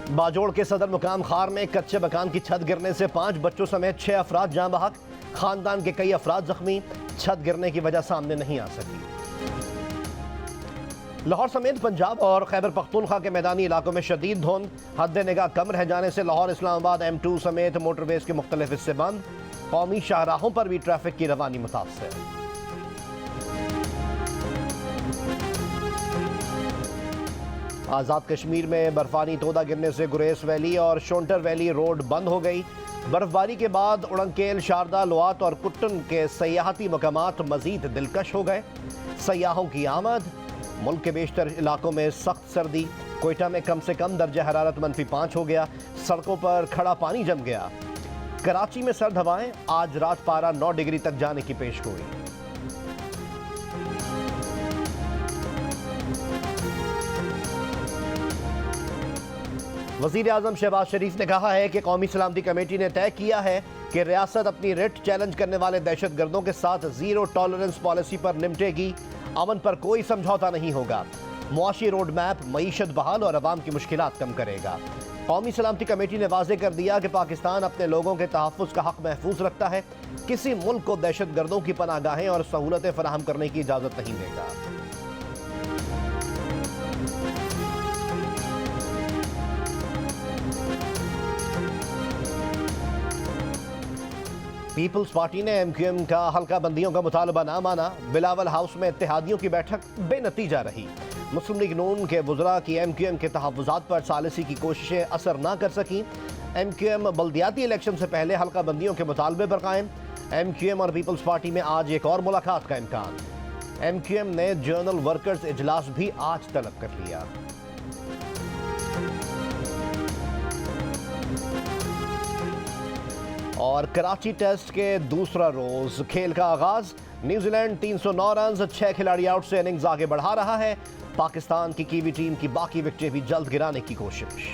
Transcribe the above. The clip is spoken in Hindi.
बाजोड़ के सदर मुकाम खार में कच्चे मकान की छत गिरने से 5 बच्चों समेत 6 अफराद जान बहक। खानदान के कई अफराद जख्मी। छत गिरने की वजह सामने नहीं आ सकी। लाहौर समेत पंजाब और खैबर पख्तूनख्वा के मैदानी इलाकों में शदीद धुंध। हद निगाह कम रह जाने से लाहौर इस्लामाबाद M2 समेत मोटरवेज के मुख्तलिफ हिस्से बंद। कौमी शाहराहों पर भी ट्रैफिक की रवानी मुतासर। आज़ाद कश्मीर में बर्फानी तोदा गिरने से गुरेस वैली और शोंटर वैली रोड बंद हो गई। बर्फबारी के बाद उड़नकेल, शारदा, लुआत और कुट्टन के सयाहती मकामात मजीद दिलकश हो गए। सयाहों की आमद। मुल्क के बेशतर इलाकों में सख्त सर्दी। कोयटा में कम से कम दर्जा हरारत -5 हो गया। सड़कों पर खड़ा पानी जम गया। कराची में सर्द हवाएं। आज रात पारा 9 डिग्री तक जाने की पेशगोई। वज़ीर आज़म शहबाज शरीफ ने कहा है कि कौमी सलामती कमेटी ने तय किया है कि रियासत अपनी रिट चैलेंज करने वाले दहशत गर्दों के साथ जीरो टॉलरेंस पॉलिसी पर निपटेगी। अमन पर कोई समझौता नहीं होगा। मुआशी रोड मैप मईशत बहाल और अवाम की मुश्किलात कम करेगा। कौमी सलामती कमेटी ने वाज़े कर दिया कि पाकिस्तान अपने लोगों के तहफ़्फ़ुज़ का हक़ महफूज रखता है। किसी मुल्क को दहशत गर्दों की पनाहगाहें और सहूलतें फराहम करने की इजाज़त नहीं देगा। पीपल्स पार्टी ने MQM का हल्का बंदियों का मुतालबा ना माना। बिलावल हाउस में इत्तेहादियों की बैठक बेनतीजा रही। मुस्लिम लीग नून के वुज़रा की MQM के तहफ़्फ़ुज़ात पर सालिसी की कोशिशें असर ना कर सकीं। MQM बल्दियाती इलेक्शन से पहले हल्का बंदियों के मुतालबे पर कायम। MQM और पीपल्स पार्टी में आज एक और मुलाकात का इम्कान। MQM ने जर्नल वर्कर्स इजलास भी आज तलब कर लिया। और कराची टेस्ट के दूसरा रोज खेल का आगाज। न्यूजीलैंड 309 रन 6 खिलाड़ी आउट से इनिंग्स आगे बढ़ा रहा है। पाकिस्तान की कीवी टीम की बाकी विकेटें भी जल्द गिराने की कोशिश।